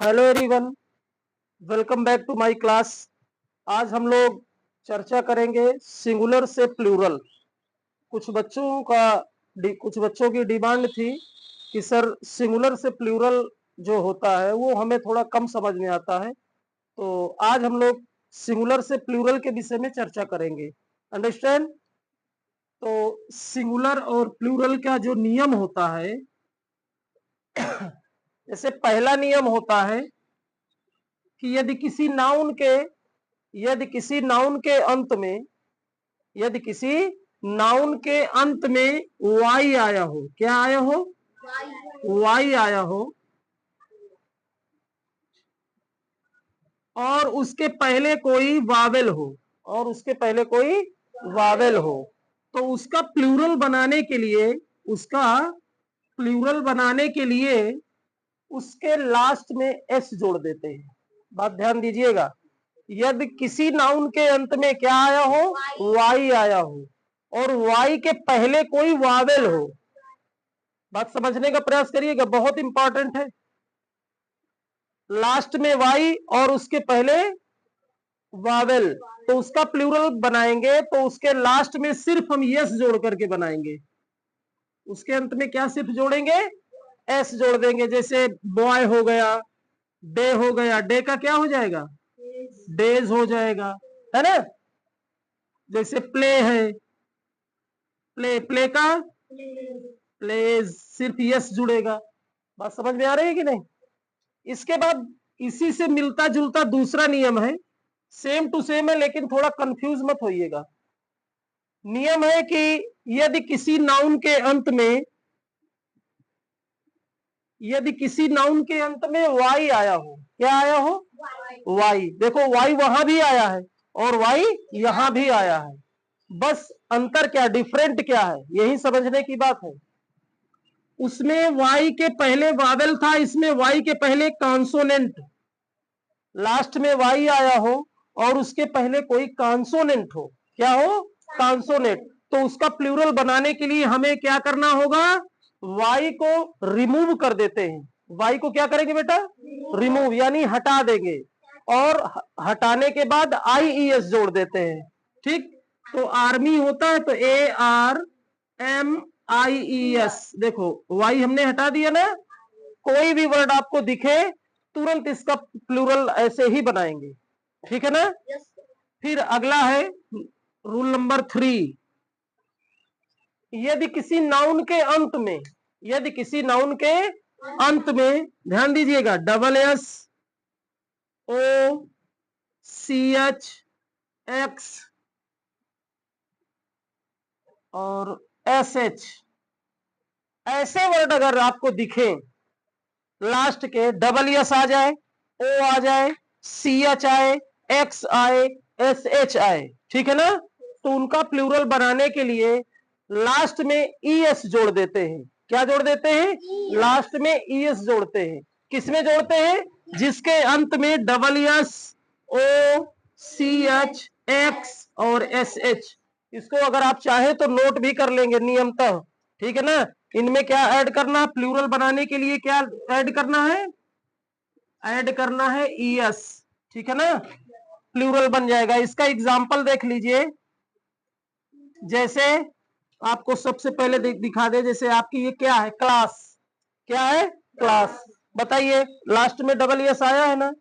Hello everyone, welcome back to my class. आज हम लोग चर्चा करेंगे सिंगुलर से प्लूरल। कुछ बच्चों की डिमांड थी कि सर सिंगुलर से प्लूरल जो होता है वो हमें थोड़ा कम समझ में आता है, तो आज हम लोग सिंगुलर से प्लूरल के विषय में चर्चा करेंगे। अंडरस्टैंड? तो सिंगुलर और प्लूरल का जो नियम होता है, जैसे पहला नियम होता है कि यदि किसी नाउन के अंत में वाई आया हो, क्या आया हो? वाई आया हो, और उसके पहले कोई वावेल हो, तो उसका प्लूरल बनाने के लिए उसके लास्ट में एस जोड़ देते हैं। बात ध्यान दीजिएगा, यदि किसी नाउन के अंत में क्या आया हो? वाई आया हो, और वाई के पहले कोई वावेल हो। बात समझने का प्रयास करिएगा, बहुत इंपॉर्टेंट है। लास्ट में वाई और उसके पहले वावेल, तो उसका प्लूरल बनाएंगे तो उसके लास्ट में सिर्फ हम यस जोड़ करके बनाएंगे। उसके अंत में क्या सिर्फ जोड़ेंगे? एस जोड़ देंगे। जैसे बॉय हो गया, डे हो गया, डे का क्या हो जाएगा? डेज हो जाएगा, है ना? जैसे प्ले है, प्ले का प्लेज, सिर्फ यस जुड़ेगा। बात समझ में आ रही है कि नहीं? इसके बाद इसी से मिलता जुलता दूसरा नियम है, सेम टू सेम है लेकिन थोड़ा कंफ्यूज मत होइएगा। नियम है कि यदि किसी नाउन के अंत में वाई आया हो, क्या आया हो? वाई। देखो वाई वहां भी आया है और वाई यहां भी आया है, बस अंतर क्या, डिफरेंट क्या है, यही समझने की बात है। उसमें वाई के पहले वावेल था, इसमें वाई के पहले कॉन्सोनेंट। लास्ट में वाई आया हो और उसके पहले कोई कॉन्सोनेंट हो, क्या हो? कॉन्सोनेंट। तो उसका प्लूरल बनाने के लिए हमें क्या करना होगा? वाई को रिमूव कर देते हैं। वाई को क्या करेंगे बेटा? रिमूव, यानी हटा देंगे, और हटाने के बाद IES जोड़ देते हैं। ठीक, तो आर्मी होता है तो ARMIES। देखो वाई हमने हटा दिया ना, कोई भी वर्ड आपको दिखे तुरंत इसका प्लूरल ऐसे ही बनाएंगे, ठीक है ना? फिर अगला है रूल नंबर 3। यदि किसी नाउन के अंत में ध्यान दीजिएगा, SSOCH और SH ऐसे वर्ड अगर आपको दिखे, लास्ट के SS आ जाए, O आ जाए, CH आए, X आए, SH आए, ठीक है ना? तो उनका प्लूरल बनाने के लिए लास्ट में ES जोड़ देते हैं। क्या जोड़ देते हैं? लास्ट में ES जोड़ते हैं। किसमें जोड़ते हैं? जिसके अंत में SSOCH और SH। इसको अगर आप चाहे तो नोट भी कर लेंगे नियमतः, ठीक है ना? इनमें क्या ऐड करना, प्लूरल बनाने के लिए क्या ऐड करना है? ऐड करना है ES, ठीक है ना? प्लूरल बन जाएगा। इसका एग्जांपल देख लीजिए। जैसे आपको सबसे पहले दिखा दे, जैसे आपकी ये क्या है? क्लास। क्या है? क्लास। बताइए, लास्ट में SS आया है ना?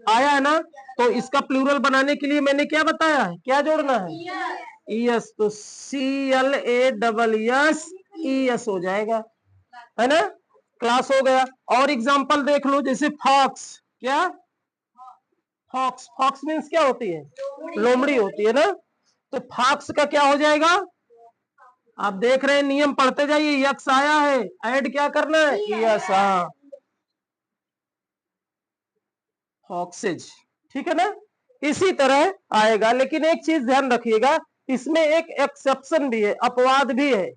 आया है ना? तो इसका प्लूरल बनाने के लिए मैंने क्या बताया है, क्या जोड़ना है? ES। तो CLASS हो जाएगा, है ना? क्लास हो गया। और एग्जांपल देख लो, जैसे फॉक्स। क्या? फॉक्स। फॉक्स मीन्स क्या होती है? लोमड़ी होती है ना? तो फॉक्स का क्या हो जाएगा? आप देख रहे हैं, नियम पढ़ते जाइए। यक्स आया है, ऐड क्या करना है? यस। हाँ, फॉक्सेज, ठीक है ना? इसी तरह आएगा, लेकिन एक चीज ध्यान रखिएगा, इसमें एक एक्सेप्शन भी है, अपवाद भी है।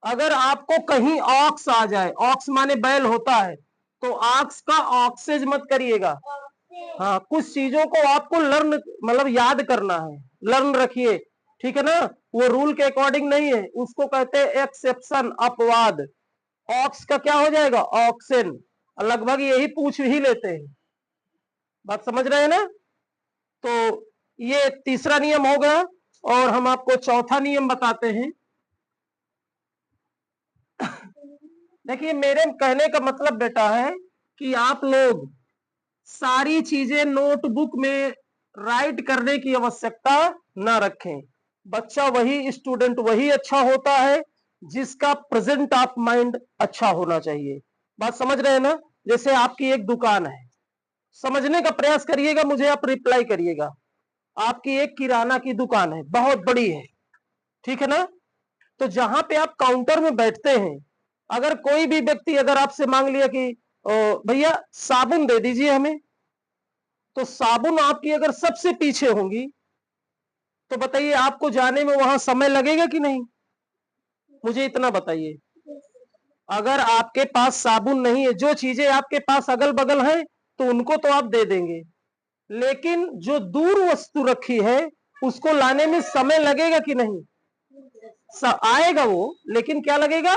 अगर आपको कहीं ऑक्स आ जाए, ऑक्स माने बैल होता है, तो ऑक्स का ऑक्सेज मत करिएगा। हाँ, कुछ चीजों को आपको लर्न मतलब याद करना है, लर्न रखिए, ठीक है ना? वो रूल के अकॉर्डिंग नहीं है, उसको कहते हैं एक्सेप्शन, अपवाद। ऑक्स का क्या हो जाएगा? ऑक्सेन। लगभग यही पूछ ही लेते हैं। बात समझ रहे हैं ना? तो ये तीसरा नियम हो गया और हम आपको चौथा नियम बताते हैं। देखिए, मेरे कहने का मतलब बेटा है कि आप लोग सारी चीजें नोटबुक में राइट करने की आवश्यकता ना रखें। बच्चा वही, स्टूडेंट वही अच्छा होता है जिसका प्रेजेंट ऑफ माइंड अच्छा होना चाहिए। बात समझ रहे हैं ना? जैसे आपकी एक दुकान है, समझने का प्रयास करिएगा, मुझे आप रिप्लाई करिएगा। आपकी एक किराना की दुकान है, बहुत बड़ी है, ठीक है ना? तो जहां पे आप काउंटर में बैठते हैं, अगर कोई भी व्यक्ति अगर आपसे मांग लिया कि भैया साबुन दे दीजिए हमें, तो साबुन आपकी अगर सबसे पीछे होंगी, तो बताइए आपको जाने में वहां समय लगेगा कि नहीं? मुझे इतना बताइए। अगर आपके पास साबुन नहीं है, जो चीजें आपके पास अगल बगल हैं, तो उनको तो आप दे देंगे, लेकिन जो दूर वस्तु रखी है उसको लाने में समय लगेगा कि नहीं? आएगा वो, लेकिन क्या लगेगा?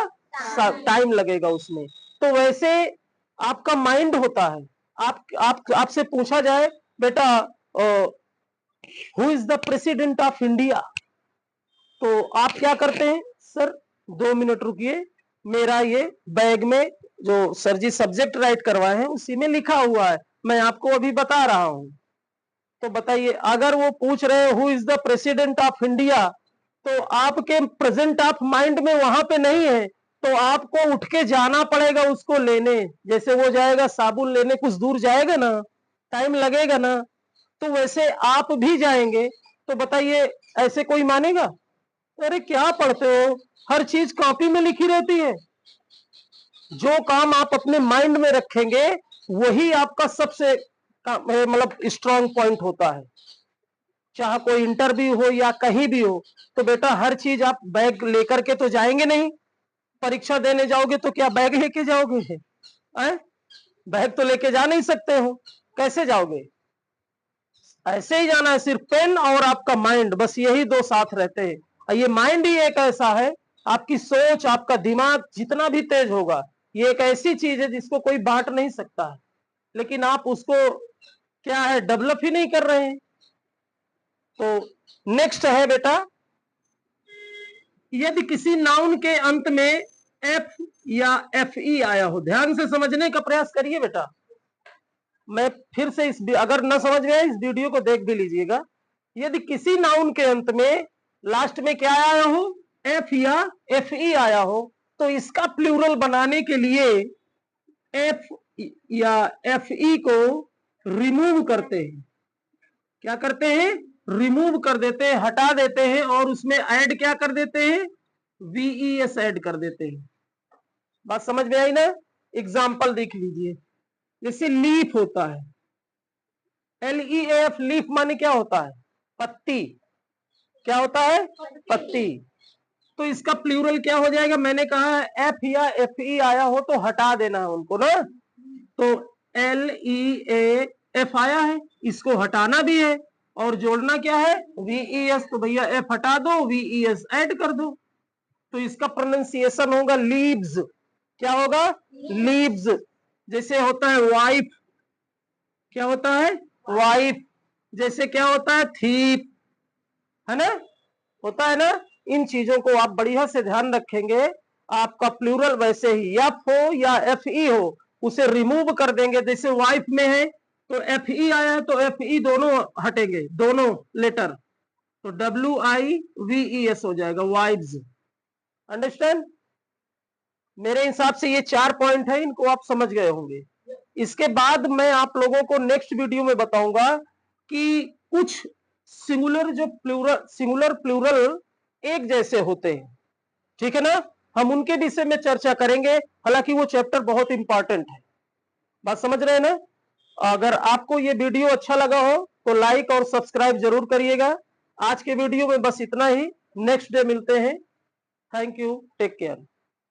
टाइम लगेगा उसमें। तो वैसे आपका माइंड होता है। आपसे पूछा जाए, बेटा who is the president of India, तो आप क्या करते हैं? सर 2 मिनट रुकिए, मेरा ये बैग में जो सर जी सब्जेक्ट राइट करवाए हैं उसी में लिखा हुआ है, मैं आपको अभी बता रहा हूं। तो बताइए, अगर वो पूछ रहे who is the president of India, तो आपके प्रेजेंट ऑफ माइंड में वहां पे नहीं है, तो आपको उठ के जाना पड़ेगा उसको लेने। जैसे वो जाएगा साबुन लेने, कुछ दूर जाएगा ना, टाइम लगेगा ना, तो वैसे आप भी जाएंगे। तो बताइए, ऐसे कोई मानेगा? अरे क्या पढ़ते हो, हर चीज कॉपी में लिखी रहती है। जो काम आप अपने माइंड में रखेंगे वही आपका सबसे मतलब स्ट्रांग पॉइंट होता है। चाहे कोई इंटरव्यू हो या कहीं भी हो, तो बेटा हर चीज आप बैग लेकर के तो जाएंगे नहीं। परीक्षा देने जाओगे तो क्या बैग लेके जाओगे? बैग तो लेके जा नहीं सकते हो, कैसे जाओगे? ऐसे ही जाना है, सिर्फ पेन और आपका माइंड, बस यही दो साथ रहते हैं। ये माइंड ही एक ऐसा है, आपकी सोच, आपका दिमाग जितना भी तेज होगा, ये एक ऐसी चीज है जिसको कोई बांट नहीं सकता है, लेकिन आप उसको क्या है, डेवलप ही नहीं कर रहे हैं। तो नेक्स्ट है बेटा, यदि किसी नाउन के अंत में एफ या एफ ई आया हो, ध्यान से समझने का प्रयास करिए बेटा। मैं फिर से अगर न समझ गए इस वीडियो को देख भी लीजिएगा। यदि किसी नाउन के अंत में लास्ट में क्या आया हो, एफ या एफ ई आया हो, तो इसका प्लूरल बनाने के लिए एफ या एफ ई को रिमूव करते हैं। क्या करते हैं? रिमूव कर देते हैं, हटा देते हैं, और उसमें ऐड क्या कर देते हैं? वीईएस ऐड कर देते हैं। बात समझ में आई ना? एग्जाम्पल देख लीजिए, जैसे लीफ होता है, LEAF, लीफ माने क्या होता है? पत्ती। क्या होता है? पत्ती। तो इसका प्लूरल क्या हो जाएगा? मैंने कहा एफ या एफ ई आया हो तो हटा देना है उनको ना। तो LEAF आया है, इसको हटाना भी है, और जोड़ना क्या है? VES। तो भैया एफ हटा दो, VES ऐड कर दो, तो इसका प्रोनाउंसिएशन होगा लीव्स। क्या होगा? लीव्स। जैसे होता है वाइफ, क्या होता है? वाइफ। जैसे क्या होता है? थीप, है ना? होता है ना? इन चीजों को आप बढ़िया से ध्यान रखेंगे। आपका प्लूरल वैसे ही एफ हो या एफ ई हो, उसे रिमूव कर देंगे। जैसे वाइफ में है तो एफ ई आया है, तो एफ ई दोनों हटेंगे, दोनों लेटर, तो WIVES हो जाएगा, वाइव्स। अंडरस्टैंड? मेरे हिसाब से ये 4 पॉइंट है, इनको आप समझ गए होंगे। इसके बाद मैं आप लोगों को नेक्स्ट वीडियो में बताऊंगा कि कुछ सिंगुलर प्लूरल एक जैसे होते हैं, ठीक है ना? हम उनके विषय में चर्चा करेंगे, हालांकि वो चैप्टर बहुत इंपॉर्टेंट है। बात समझ रहे हैं ना? अगर आपको ये वीडियो अच्छा लगा हो तो लाइक और सब्सक्राइब जरूर करिएगा। आज के वीडियो में बस इतना ही, नेक्स्ट डे मिलते हैं। Thank you, take care.